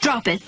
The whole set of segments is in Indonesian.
Drop it.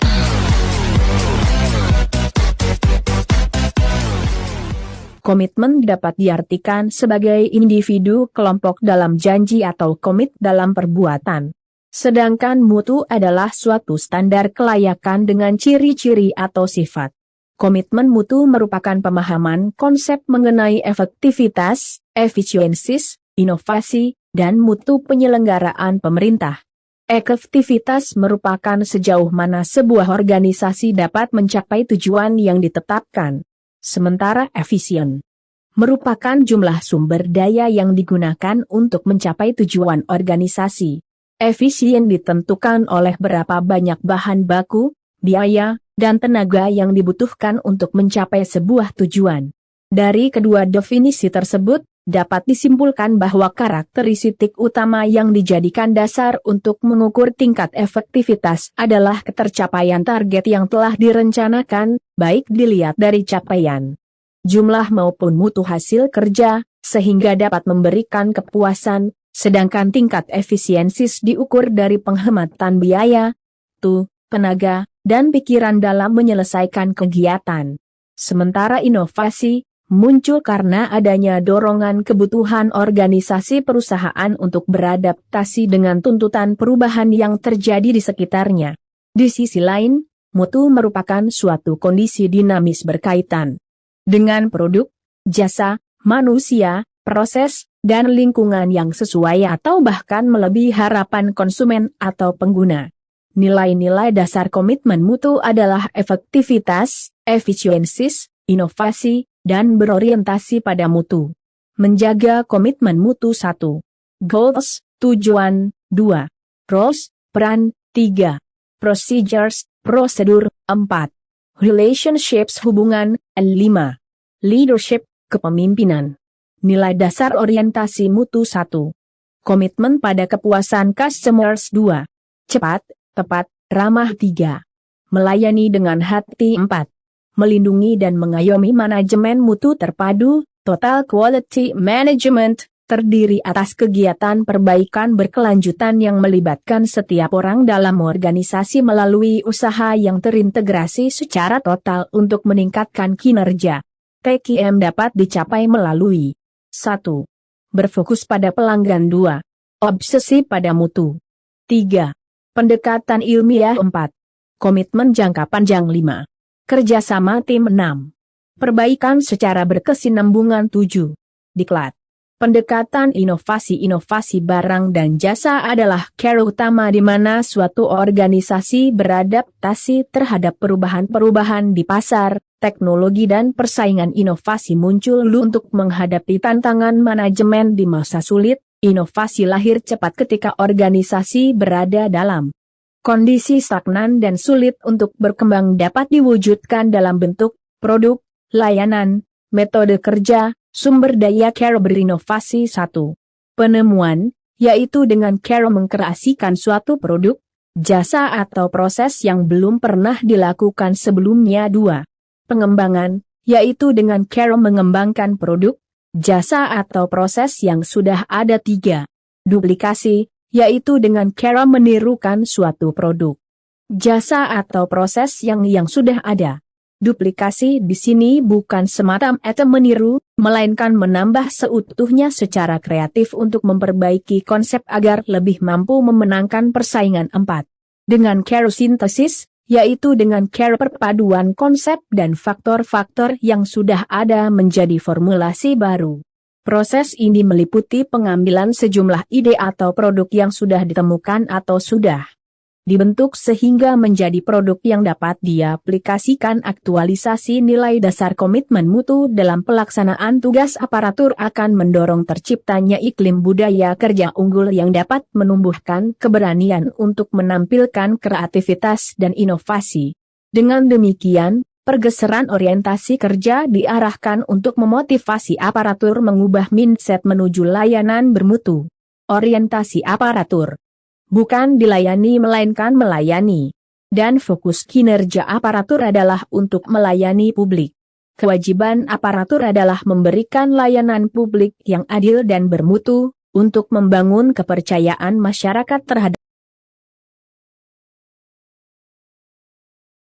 Komitmen dapat diartikan sebagai individu kelompok dalam janji atau komit dalam perbuatan. Sedangkan mutu adalah suatu standar kelayakan dengan ciri-ciri atau sifat. Komitmen mutu merupakan pemahaman konsep mengenai efektivitas, efisiensis, inovasi, dan mutu penyelenggaraan pemerintah. Efektivitas merupakan sejauh mana sebuah organisasi dapat mencapai tujuan yang ditetapkan. Sementara efisien merupakan jumlah sumber daya yang digunakan untuk mencapai tujuan organisasi. Efisien ditentukan oleh berapa banyak bahan baku, biaya, dan tenaga yang dibutuhkan untuk mencapai sebuah tujuan. Dari kedua definisi tersebut, dapat disimpulkan bahwa karakteristik utama yang dijadikan dasar untuk mengukur tingkat efektivitas adalah ketercapaian target yang telah direncanakan, baik dilihat dari capaian jumlah maupun mutu hasil kerja, sehingga dapat memberikan kepuasan, sedangkan tingkat efisiensis diukur dari penghematan biaya, tenaga, dan pikiran dalam menyelesaikan kegiatan. Sementara inovasi muncul karena adanya dorongan kebutuhan organisasi perusahaan untuk beradaptasi dengan tuntutan perubahan yang terjadi di sekitarnya. Di sisi lain, mutu merupakan suatu kondisi dinamis berkaitan dengan produk, jasa, manusia, proses, dan lingkungan yang sesuai atau bahkan melebihi harapan konsumen atau pengguna. Nilai-nilai dasar komitmen mutu adalah efektivitas, efisiensis, inovasi, dan berorientasi pada mutu. Menjaga komitmen mutu 1. Goals, tujuan, 2. Roles, peran, 3. Procedures, prosedur, 4. Relationships, hubungan, 5. Leadership, kepemimpinan. Nilai dasar orientasi mutu 1. Komitmen pada kepuasan customers 2. Cepat, tepat, ramah 3. Melayani dengan hati 4. Melindungi dan mengayomi manajemen mutu terpadu, total quality management, terdiri atas kegiatan perbaikan berkelanjutan yang melibatkan setiap orang dalam organisasi melalui usaha yang terintegrasi secara total untuk meningkatkan kinerja. TQM dapat dicapai melalui 1. Berfokus pada pelanggan 2. Obsesi pada mutu 3. Pendekatan ilmiah 4. Komitmen jangka panjang 5. Kerjasama tim 6. Perbaikan secara berkesinambungan 7. Diklat. Pendekatan inovasi barang dan jasa adalah cara utama di mana suatu organisasi beradaptasi terhadap perubahan-perubahan di pasar, teknologi dan persaingan. Inovasi muncul untuk menghadapi tantangan manajemen di masa sulit. Inovasi lahir cepat ketika organisasi berada dalam kondisi stagnan dan sulit untuk berkembang, dapat diwujudkan dalam bentuk produk, layanan, metode kerja, sumber daya. Cara berinovasi 1. Penemuan, yaitu dengan cara mengkreasikan suatu produk, jasa atau proses yang belum pernah dilakukan sebelumnya. 2. Pengembangan, yaitu dengan cara mengembangkan produk, jasa atau proses yang sudah ada. 3. Duplikasi, yaitu dengan cara menirukan suatu produk, jasa atau proses yang sudah ada. Duplikasi di sini bukan semata-mata meniru, melainkan menambah seutuhnya secara kreatif untuk memperbaiki konsep agar lebih mampu memenangkan persaingan. 4. Dengan cara sintesis, yaitu dengan cara perpaduan konsep dan faktor-faktor yang sudah ada menjadi formulasi baru. Proses ini meliputi pengambilan sejumlah ide atau produk yang sudah ditemukan atau sudah dibentuk sehingga menjadi produk yang dapat diaplikasikan. Aktualisasi nilai dasar komitmen mutu dalam pelaksanaan tugas aparatur akan mendorong terciptanya iklim budaya kerja unggul yang dapat menumbuhkan keberanian untuk menampilkan kreativitas dan inovasi. Dengan demikian, pergeseran orientasi kerja diarahkan untuk memotivasi aparatur mengubah mindset menuju layanan bermutu. Orientasi aparatur bukan dilayani melainkan melayani. Dan fokus kinerja aparatur adalah untuk melayani publik. Kewajiban aparatur adalah memberikan layanan publik yang adil dan bermutu, untuk membangun kepercayaan masyarakat terhadap